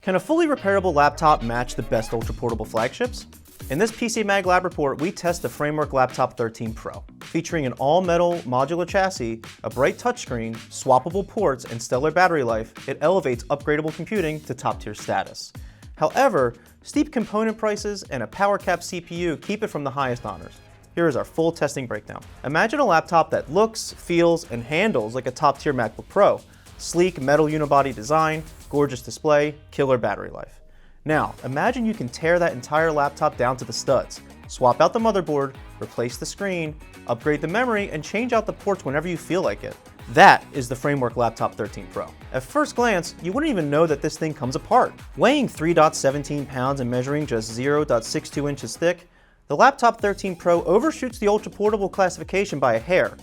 Can a fully repairable laptop match the best ultra-portable flagships? In this PCMag Lab Report, we test the Framework Laptop 13 Pro. Featuring an all-metal modular chassis, a bright touchscreen, swappable ports, and stellar battery life, it elevates upgradable computing to top-tier status. However, steep component prices and a power-capped CPU keep it from the highest honors. Here is our full testing breakdown. Imagine a laptop that looks, feels, and handles like a top-tier MacBook Pro. Sleek metal unibody design, gorgeous display, killer battery life. Now, imagine you can tear that entire laptop down to the studs, swap out the motherboard, replace the screen, upgrade the memory, and change out the ports whenever you feel like it. That is the Framework Laptop 13 Pro. At first glance, you wouldn't even know that this thing comes apart. Weighing 3.17 pounds and measuring just 0.62 inches thick, the Laptop 13 Pro overshoots the ultra-portable classification by a hair.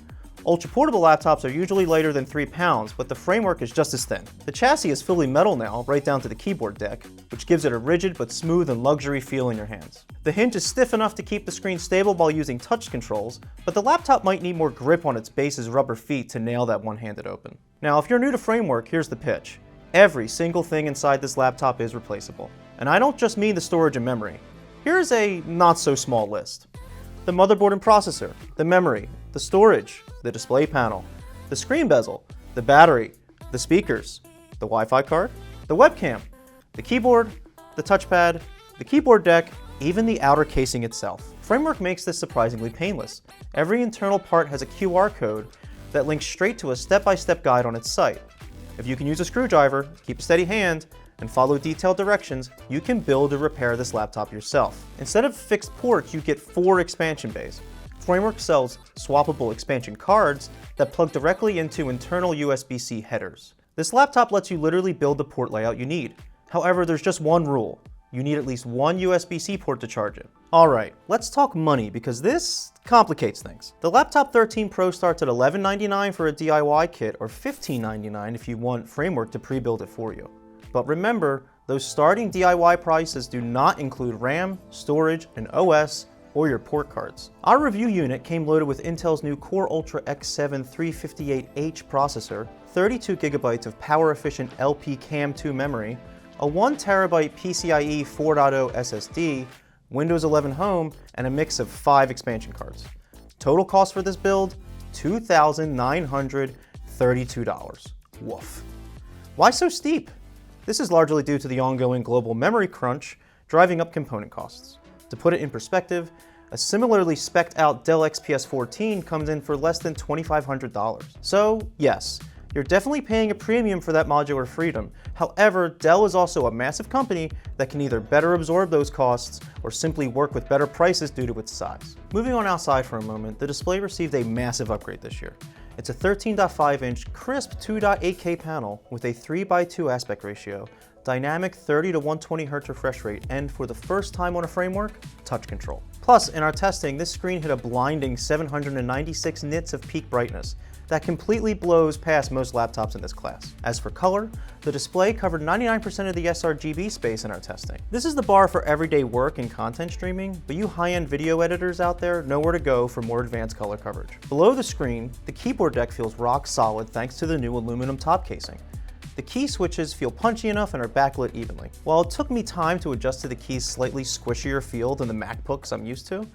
Ultra-portable laptops are usually lighter than 3 pounds, but the framework is just as thin. The chassis is fully metal now, right down to the keyboard deck, which gives it a rigid but smooth and luxury feel in your hands. The hinge is stiff enough to keep the screen stable while using touch controls, but the laptop might need more grip on its base's rubber feet to nail that one-handed open. Now, if you're new to Framework, here's the pitch. Every single thing inside this laptop is replaceable. And I don't just mean the storage and memory. Here's a not-so-small list. The motherboard and processor, the memory, the storage, the display panel, the screen bezel, the battery, the speakers, the Wi-Fi card, the webcam, the keyboard, the touchpad, the keyboard deck, even the outer casing itself. Framework makes this surprisingly painless. Every internal part has a QR code that links straight to a step-by-step guide on its site. If you can use a screwdriver, keep a steady hand, and follow detailed directions, you can build or repair this laptop yourself. Instead of fixed ports, you get 4 expansion bays. Framework sells swappable expansion cards that plug directly into internal USB-C headers. This laptop lets you literally build the port layout you need. However, there's just one rule. You need at least one USB-C port to charge it. Alright, let's talk money because this complicates things. The Laptop 13 Pro starts at $11.99 for a DIY kit or $15.99 if you want Framework to pre-build it for you. But remember, those starting DIY prices do not include RAM, storage, an OS, or your port cards. Our review unit came loaded with Intel's new Core Ultra X7 358H processor, 32 GB of power-efficient LP CAM2 memory, a 1TB PCIe 4.0 SSD, Windows 11 Home, and a mix of 5 expansion cards. Total cost for this build, $2,932. Woof. Why so steep? This is largely due to the ongoing global memory crunch driving up component costs. To put it in perspective, a similarly spec'd out Dell XPS 14 comes in for less than $2,500. So yes, you're definitely paying a premium for that modular freedom. However, Dell is also a massive company that can either better absorb those costs or simply work with better prices due to its size. Moving on outside for a moment, the display received a massive upgrade this year. It's a 13.5-inch crisp 2.8K panel with a 3:2 aspect ratio, dynamic 30 to 120 Hz refresh rate, and for the first time on a Framework, touch control. Plus, in our testing, this screen hit a blinding 796 nits of peak brightness. That completely blows past most laptops in this class. As for color, the display covered 99% of the sRGB space in our testing. This is the bar for everyday work and content streaming, but you high-end video editors out there know where to go for more advanced color coverage. Below the screen, the keyboard deck feels rock solid thanks to the new aluminum top casing. The key switches feel punchy enough and are backlit evenly. While it took me time to adjust to the key's slightly squishier feel than the MacBooks I'm used to,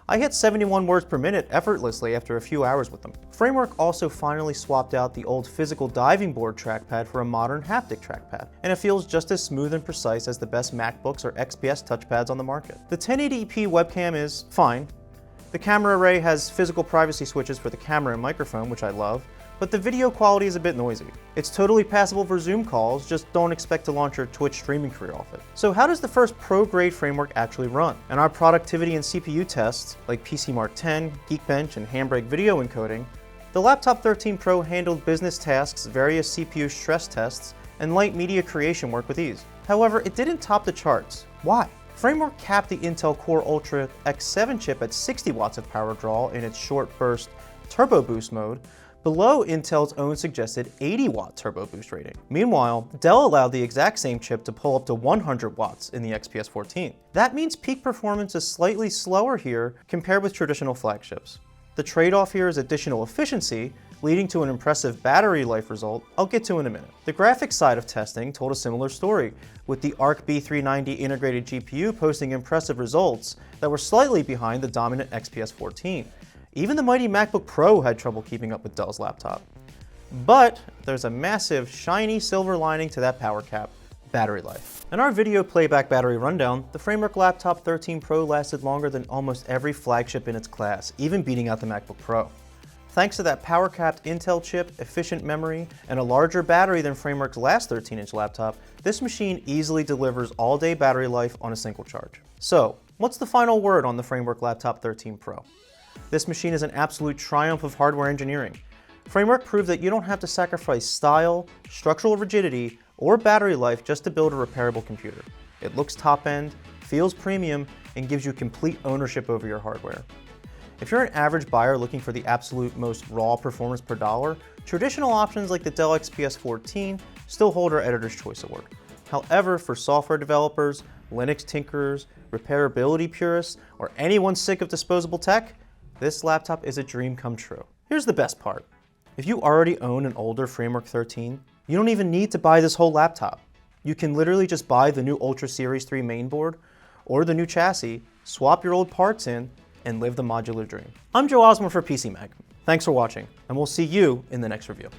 I hit 71 words per minute effortlessly after a few hours with them. Framework also finally swapped out the old physical diving board trackpad for a modern haptic trackpad, and it feels just as smooth and precise as the best MacBooks or XPS touchpads on the market. The 1080p webcam is fine. The camera array has physical privacy switches for the camera and microphone, which I love, but the video quality is a bit noisy. It's totally passable for Zoom calls, just don't expect to launch your Twitch streaming career off it. So how does the first pro-grade Framework actually run? In our productivity and CPU tests, like PCMark 10, Geekbench, and Handbrake video encoding, the Laptop 13 Pro handled business tasks, various CPU stress tests, and light media creation work with ease. However, it didn't top the charts. Why? Framework capped the Intel Core Ultra X7 chip at 60 watts of power draw in its short burst turbo boost mode, below Intel's own suggested 80-watt turbo boost rating. Meanwhile, Dell allowed the exact same chip to pull up to 100 watts in the XPS 14. That means peak performance is slightly slower here compared with traditional flagships. The trade-off here is additional efficiency, leading to an impressive battery life result I'll get to in a minute. The graphics side of testing told a similar story, with the Arc B390 integrated GPU posting impressive results that were slightly behind the dominant XPS 14. Even the mighty MacBook Pro had trouble keeping up with Dell's laptop. But there's a massive, shiny silver lining to that power cap: battery life. In our video playback battery rundown, the Framework Laptop 13 Pro lasted longer than almost every flagship in its class, even beating out the MacBook Pro. Thanks to that power-capped Intel chip, efficient memory, and a larger battery than Framework's last 13-inch laptop, this machine easily delivers all-day battery life on a single charge. So, what's the final word on the Framework Laptop 13 Pro? This machine is an absolute triumph of hardware engineering. Framework proved that you don't have to sacrifice style, structural rigidity, or battery life just to build a repairable computer. It looks top-end, feels premium, and gives you complete ownership over your hardware. If you're an average buyer looking for the absolute most raw performance per dollar, traditional options like the Dell XPS 14 still hold our Editor's Choice Award. However, for software developers, Linux tinkerers, repairability purists, or anyone sick of disposable tech, this laptop is a dream come true. Here's the best part. If you already own an older Framework 13, you don't even need to buy this whole laptop. You can literally just buy the new Ultra Series 3 mainboard or the new chassis, swap your old parts in, and live the modular dream. I'm Joe Osborne for PCMag. Thanks for watching, and we'll see you in the next review.